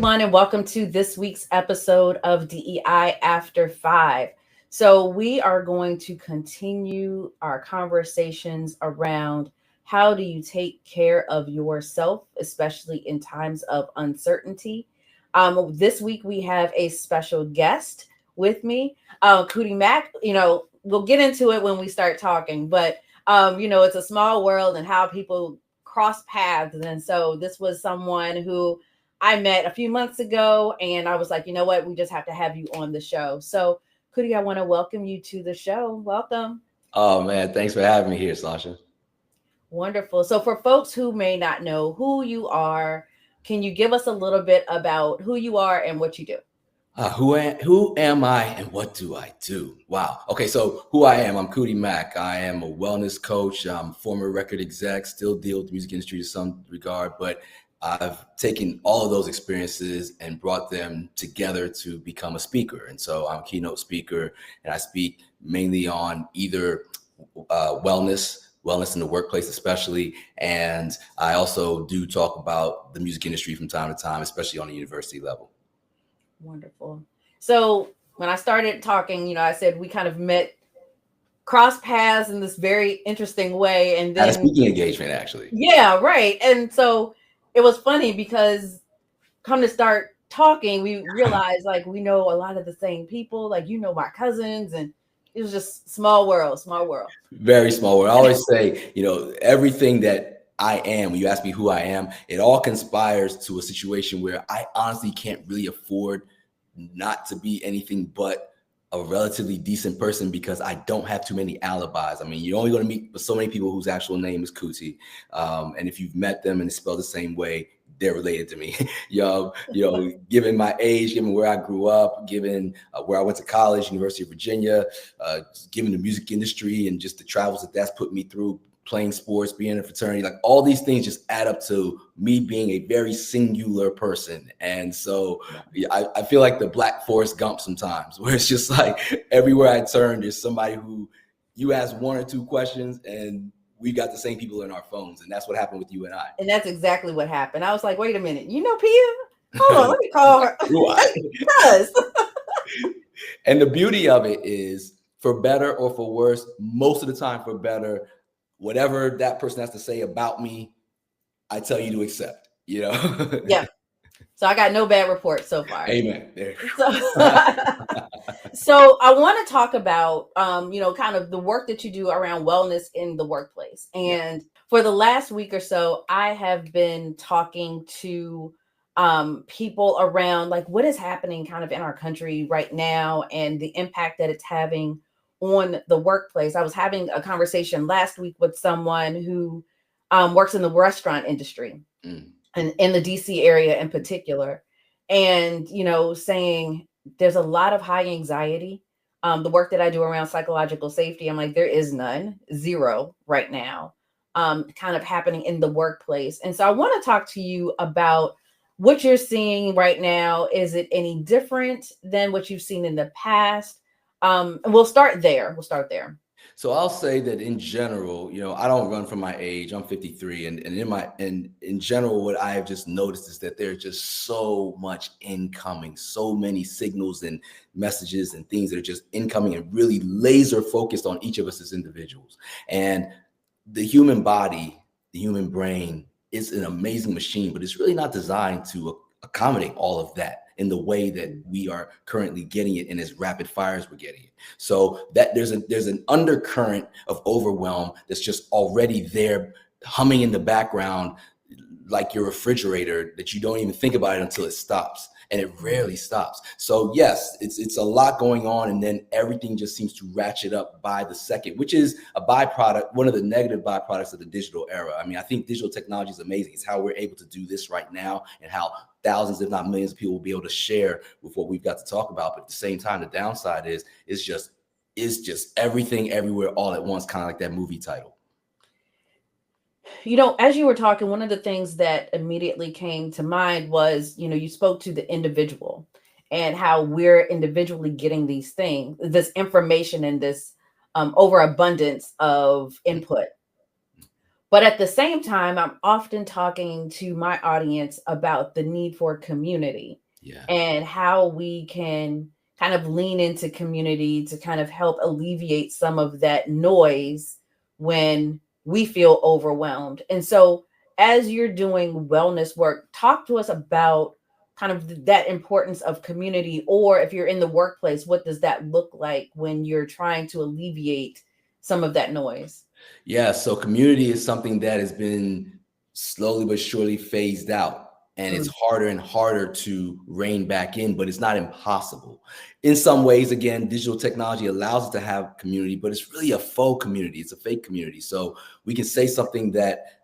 everyone, and welcome to this week's episode of DEI After 5. So, we are going to continue our conversations around how do you take care of yourself, especially in times of uncertainty. This week, we have a special guest with me, KutiMac. We'll get into it when we start talking, but it's a small world and how people cross paths. And so, this was someone who I met a few months ago, and I was like, you know what? We just have to have you on the show. So, Kuti, I want to welcome you to the show. Welcome. Oh, man. Thanks for having me here, Sacha. Wonderful. So, for folks who may not know who you are, can you give us a little bit about who you are and what you do? Who am I and what do I do? Wow. Okay, so who I am, I'm KutiMac. I am a wellness coach. I'm former record exec, still deal with the music industry to some regard, but I've taken all of those experiences and brought them together to become a speaker. And so I'm a keynote speaker, and I speak mainly on either wellness in the workplace especially, and I also do talk about the music industry from time to time, especially on the university level. Wonderful. So when I started talking, I said we kind of met, cross paths in this very interesting way. And then at a speaking engagement, actually. Yeah, right. And so it was funny because come to start talking, we realized like we know a lot of the same people, like my cousins, and it was just small world. Very small world. I always say, everything that I am, when you ask me who I am, it all conspires to a situation where I honestly can't really afford not to be anything but a relatively decent person because I don't have too many alibis. I mean, you're only going to meet so many people whose actual name is Kuti. And if you've met them and it's spelled the same way, they're related to me. Given my age, given where I grew up, given where I went to college, University of Virginia, given the music industry and just the travels that's put me through, playing sports, being in a fraternity, like all these things just add up to me being a very singular person. And so I feel like the Black Forrest Gump sometimes, where it's just like everywhere I turn, there's somebody who you ask one or two questions and we got the same people in our phones. And that's what happened with you and I. And that's exactly what happened. I was like, wait a minute, Pia? Hold on, let me call her. And the beauty of it is, for better or for worse, most of the time for better, whatever that person has to say about me, I tell you to accept, Yeah. So I got no bad reports so far. Amen. So I want to talk about, kind of the work that you do around wellness in the workplace. And for the last week or so, I have been talking to people around like what is happening kind of in our country right now and the impact that it's having on the workplace. I was having a conversation last week with someone who works in the restaurant industry and in the DC area in particular. And, saying there's a lot of high anxiety. The work that I do around psychological safety, I'm like, there is none, zero right now, kind of happening in the workplace. And so I want to talk to you about what you're seeing right now. Is it any different than what you've seen in the past? And we'll start there. So I'll say that in general, I don't run from my age. I'm 53, and in general, what I have just noticed is that there's just so much incoming, so many signals and messages and things that are just incoming and really laser focused on each of us as individuals. And the human body, the human brain is an amazing machine, but it's really not designed to accommodate all of that in the way that we are currently getting it and as rapid fire as we're getting it. So that there's an undercurrent of overwhelm that's just already there humming in the background like your refrigerator that you don't even think about it until it stops. And it rarely stops. So yes, it's a lot going on, and then everything just seems to ratchet up by the second, which is a byproduct, one of the negative byproducts of the digital era. I mean, I think digital technology is amazing. It's how we're able to do this right now, and how thousands, if not millions of people will be able to share with what we've got to talk about. But at the same time, the downside is just everything everywhere all at once, kind of like that movie title. As you were talking, one of the things that immediately came to mind was, you spoke to the individual and how we're individually getting these things, this information and this overabundance of input. But at the same time, I'm often talking to my audience about the need for community Yeah. and how we can kind of lean into community to kind of help alleviate some of that noise when we feel overwhelmed. And so, as you're doing wellness work, talk to us about kind of that importance of community, or if you're in the workplace, what does that look like when you're trying to alleviate some of that noise? Yeah, so community is something that has been slowly but surely phased out. And it's Mm, harder and harder to rein back in, but it's not impossible. In some ways, again, digital technology allows us to have community, but it's really a faux community. It's a fake community. So we can say something that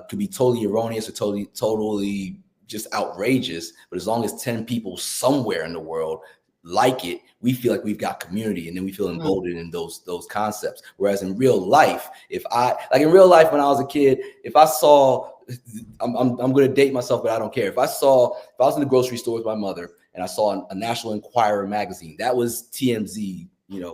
could be totally erroneous or totally just outrageous. But as long as 10 people somewhere in the world like it, we feel like we've got community, and then we feel mm, emboldened in those concepts. Whereas in real life, if I like in real life when I was a kid, if I saw, I'm going to date myself, but I don't care. If I was in the grocery store with my mother and I saw a National Enquirer magazine, that was TMZ,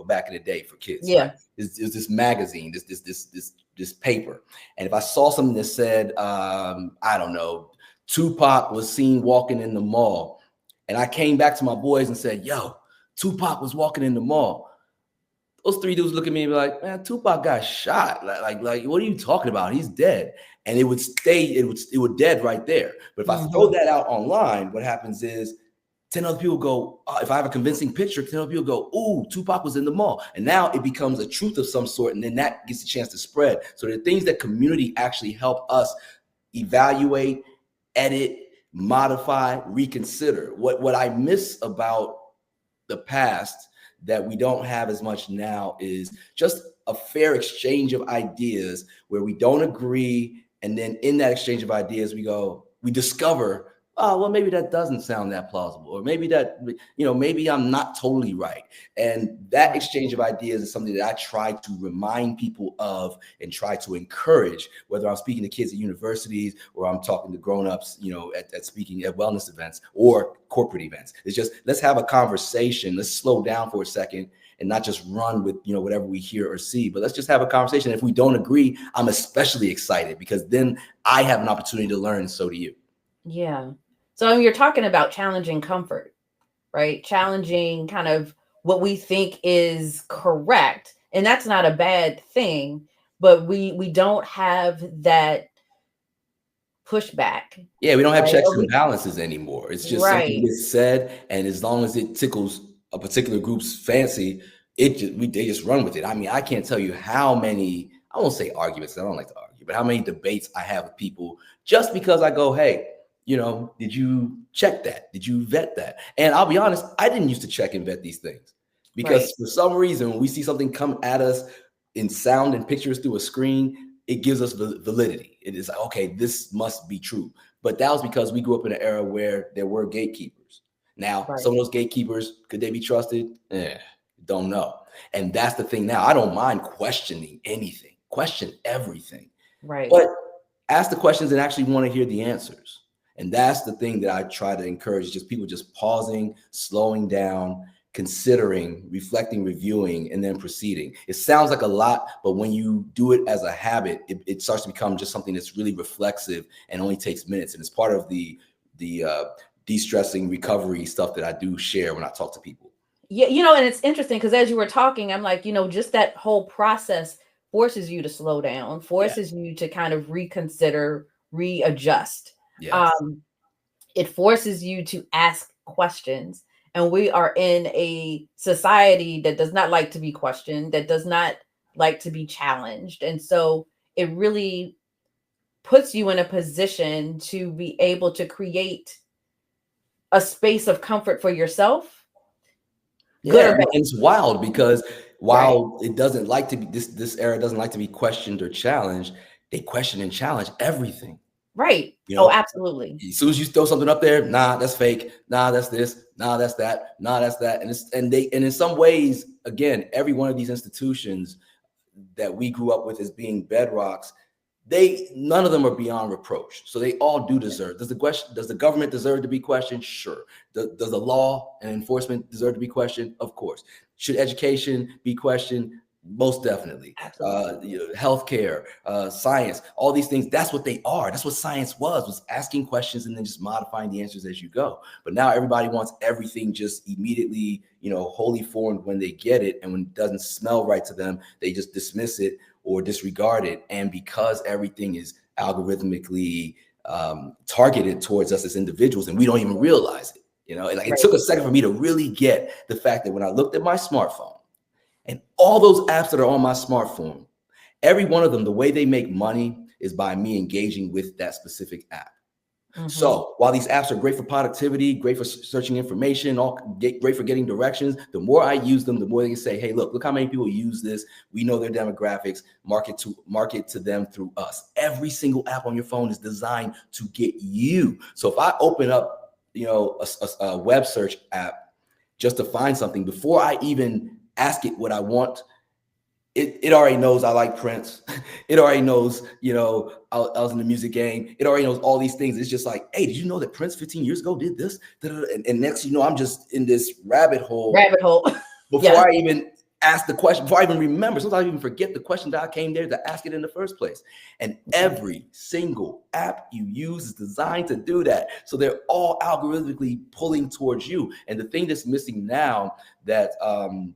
back in the day for kids, right? yeah. It's this magazine, this paper, and if I saw something that said, I don't know, Tupac was seen walking in the mall, and I came back to my boys and said, yo, Tupac was walking in the mall. Those three dudes look at me and be like, man, Tupac got shot. Like, what are you talking about? He's dead. And it would stay, it would dead right there. But if I throw Mhm. that out online, what happens is 10 other people go, if I have a convincing picture, 10 other people go, ooh, Tupac was in the mall. And now it becomes a truth of some sort. And then that gets a chance to spread. So the things that community actually help us evaluate, edit, modify, reconsider. What I miss about the past that we don't have as much now is just a fair exchange of ideas where we don't agree, and then in that exchange of ideas we discover, oh well, maybe that doesn't sound that plausible, or maybe that, maybe I'm not totally right. And that Right. exchange of ideas is something that I try to remind people of and try to encourage, whether I'm speaking to kids at universities or I'm talking to grown-ups, at speaking at wellness events or corporate events. It's just, let's have a conversation. Let's slow down for a second and not just run with, whatever we hear or see, but let's just have a conversation. If we don't agree, I'm especially excited because then I have an opportunity to learn, and so do you. Yeah. So you're talking about challenging comfort, right? Challenging kind of what we think is correct. And that's not a bad thing, but we don't have that pushback, Yeah, we don't have right? checks Or and balances anymore. It's just something right. gets said, and as long as it tickles a particular group's fancy, they just run with it. I mean, I can't tell you how many, I won't say arguments, I don't like to argue, but how many debates I have with people just because I go, hey, did you check that? Did you vet that? And I'll be honest, I didn't used to check and vet these things Right. because for some reason, when we see something come at us in sound and pictures through a screen, it gives us validity. It is like, okay, this must be true. But that was because we grew up in an era where there were gatekeepers. Now, some Right. of those gatekeepers, could they be trusted? Don't know. And that's the thing now. I don't mind questioning anything, question everything, Right. but ask the questions and actually want to hear the answers. And that's the thing that I try to encourage, just people just pausing, slowing down, considering, reflecting, reviewing, and then proceeding. It sounds like a lot, but when you do it as a habit, it starts to become just something that's really reflexive and only takes minutes. And it's part of the de-stressing recovery stuff that I do share when I talk to people. Yeah, and it's interesting because as you were talking, I'm like, just that whole process forces you to slow down, Yeah. forces you to kind of reconsider, readjust. Yes. Um, it forces you to ask questions. And we are in a society that does not like to be questioned, that does not like to be challenged. And so it really puts you in a position to be able to create a space of comfort for yourself, good Yeah, or and bad. it's wild because Right. while it doesn't like to be, this era doesn't like to be questioned or challenged, they question and challenge everything. Right. You Oh, know, absolutely. as soon as you throw something up there, nah, that's fake. Nah, that's this. Nah, that's that. Nah, that's that. And in some ways, again, every one of these institutions that we grew up with as being bedrocks, none of them are beyond reproach. So they all do deserve. Does the government deserve to be questioned? Sure. Does the law and enforcement deserve to be questioned? Of course. Should education be questioned? Most definitely. Absolutely. Healthcare, science, all these things, that's what they are. That's what science was asking questions and then just modifying the answers as you go. But now everybody wants everything just immediately, wholly formed when they get it. And when it doesn't smell right to them, they just dismiss it or disregard it. And because everything is algorithmically targeted towards us as individuals, and we don't even realize it, and like, it took a second for me to really get the fact that when I looked at my smartphone, and all those apps that are on my smartphone, every one of them, the way they make money is by me engaging with that specific app. Mm-hmm. So while these apps are great for productivity, great for searching information, great for getting directions, the more I use them, the more they can say, hey, look how many people use this. We know their demographics, market to them through us. Every single app on your phone is designed to get you. So if I open up, a web search app just to find something, before I even ask it what I want, it already knows I like Prince. It already knows, I was in the music game. It already knows all these things. It's just like, hey, did you know that Prince 15 years ago did this? And next, I'm just in this rabbit hole. Before I even ask the question, before I even remember, sometimes I even forget the question that I came there to ask it in the first place. And every single app you use is designed to do that. So they're all algorithmically pulling towards you. And the thing that's missing now that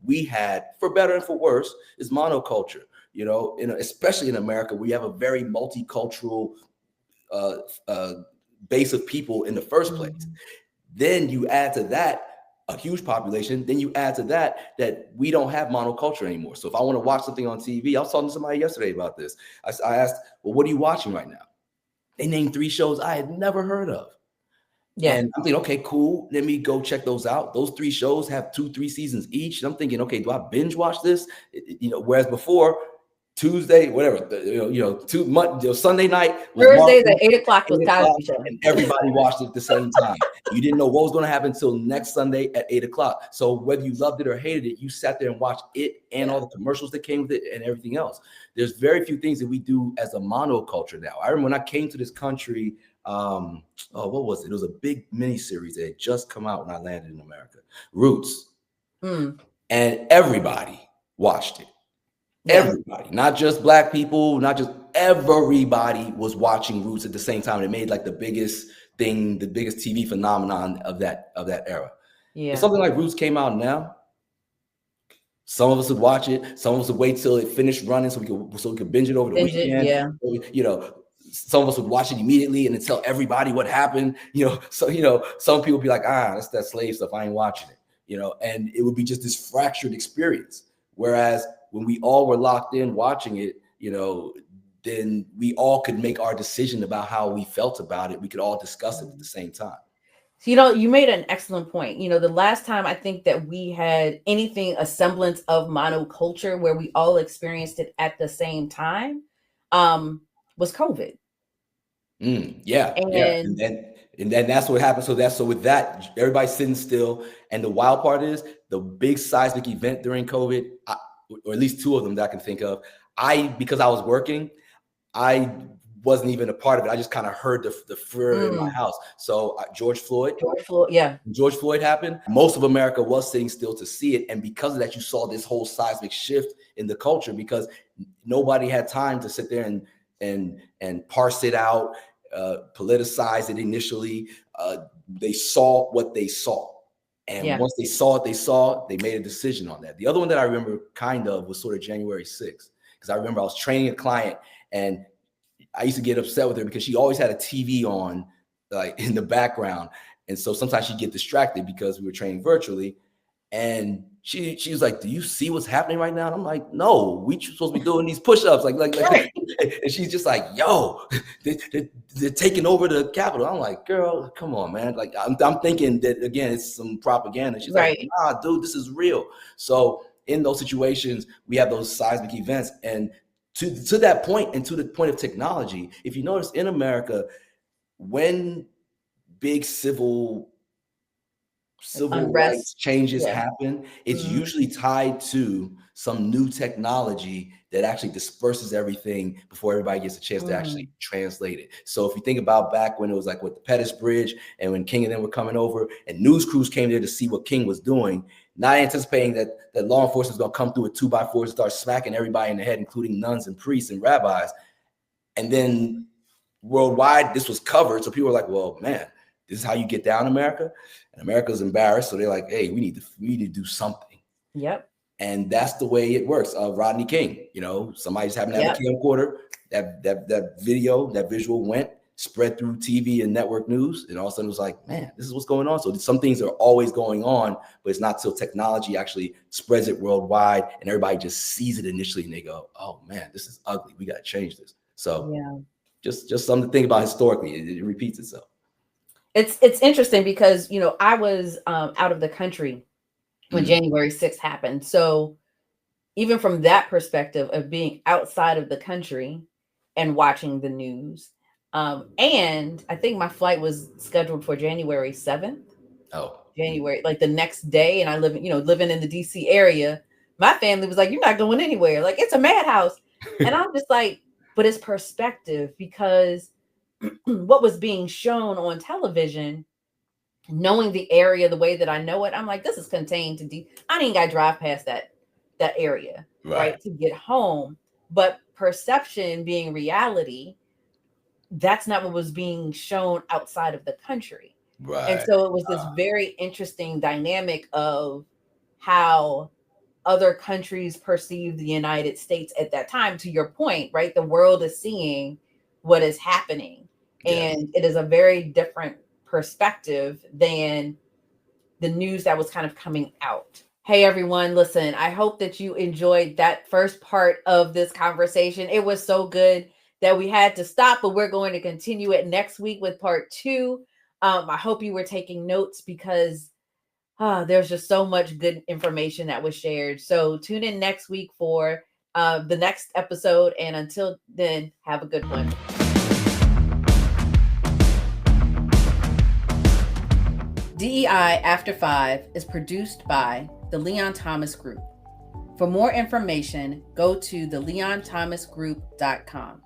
we had, for better and for worse, is monoculture. Especially in America, we have a very multicultural base of people in the first place. Then you add to that a huge population, then you add to that we don't have monoculture anymore. So if I want to watch something on TV, I was talking to somebody yesterday about this. I asked, well, what are you watching right now? They named 3 shows I had never heard of. Yeah. And I'm thinking, okay, cool. Let me go check those out. Those 3 shows have 2-3 seasons each. And I'm thinking, okay, do I binge watch this? Whereas before, Tuesday, whatever, Sunday night, Thursdays at 8:00 was Cosby Show, and everybody watched it at the same time. You didn't know what was going to happen until next Sunday at 8:00. So whether you loved it or hated it, you sat there and watched it and all the commercials that came with it and everything else. There's very few things that we do as a monoculture now. I remember when I came to this country, what was it? It was a big miniseries that had just come out when I landed in America, Roots, and everybody watched it. Everybody, not just Black people, not just everybody was watching Roots at the same time. It made like the biggest thing, the biggest TV phenomenon of that era. Yeah. If something like Roots came out now, some of us would watch it. Some of us would wait till it finished running so we could binge it over the weekend. Some of us would watch it immediately and then tell everybody what happened. So some people be like, that's that slave stuff. I ain't watching it. And it would be just this fractured experience. Whereas when we all were locked in watching it, then we all could make our decision about how we felt about it. We could all discuss it at the same time. So, you made an excellent point. The last time I think that we had anything, a semblance of monoculture where we all experienced it at the same time, was COVID. And then that's what happened. So with that, everybody's sitting still. And the wild part is the big seismic event during COVID, or at least 2 of them that I can think of. Because I was working, I wasn't even a part of it. I just kind of heard the furor in my house. So George Floyd, When George Floyd happened, most of America was sitting still to see it. And because of that, you saw this whole seismic shift in the culture because nobody had time to sit there and parse it out, politicize it initially. They saw what they saw. And once they saw it, they made a decision on that. The other one that I remember kind of was sort of January 6th, because I remember I was training a client and I used to get upset with her because she always had a TV on like in the background. And so sometimes she'd get distracted because we were training virtually. And she was like, do you see what's happening right now? And I'm like, no, we supposed to be doing these push-ups. And she's just like, yo, they're taking over the Capitol. I'm like, girl, come on, man. Like, I'm thinking that, again, it's some propaganda. She's like, nah, dude, this is real. So in those situations, we have those seismic events. And to that point, and to the point of technology, if you notice in America, when big civil rights changes happen, it's usually tied to some new technology that actually disperses everything before everybody gets a chance to actually translate it. So if you think about back when it was like with the Pettus Bridge and when King and them were coming over and news crews came there to see what King was doing, not anticipating that law enforcement is going to come through with 2x4s and start smacking everybody in the head, including nuns and priests and rabbis. And then worldwide, this was covered. So people were like, well, man, this is how you get down America. And America's embarrassed. So they're like, hey, we need to do something. Yep. And that's the way it works. Rodney King, somebody just happened to have a camcorder. That video, that visual went, spread through TV and network news. And all of a sudden it was like, man, this is what's going on. So some things are always going on, but it's not till technology actually spreads it worldwide and everybody just sees it initially and they go, oh man, this is ugly. We got to change this. So just something to think about historically. It repeats itself. It's interesting because, I was out of the country when January 6th happened. So even from that perspective of being outside of the country and watching the news, and I think my flight was scheduled for January 7th. Oh, January, like the next day. And I living in the DC area. My family was like, you're not going anywhere. Like, it's a madhouse. And I'm just like, but it's perspective, because what was being shown on television, knowing the area the way that I know it, I'm like, this is contained to I didn't got to drive past that area, right, to get home. But perception being reality, that's not what was being shown outside of the country. Right. And so it was this very interesting dynamic of how other countries perceive the United States at that time. To your point, right? The world is seeing what is happening. And it is a very different perspective than the news that was kind of coming out. Hey, everyone, listen, I hope that you enjoyed that first part of this conversation. It was so good that we had to stop, but we're going to continue it next week with part 2. I hope you were taking notes, because there's just so much good information that was shared. So tune in next week for the next episode. And until then, have a good one. DEI After 5 is produced by the Leon Thomas Group. For more information, go to theleonthomasgroup.com.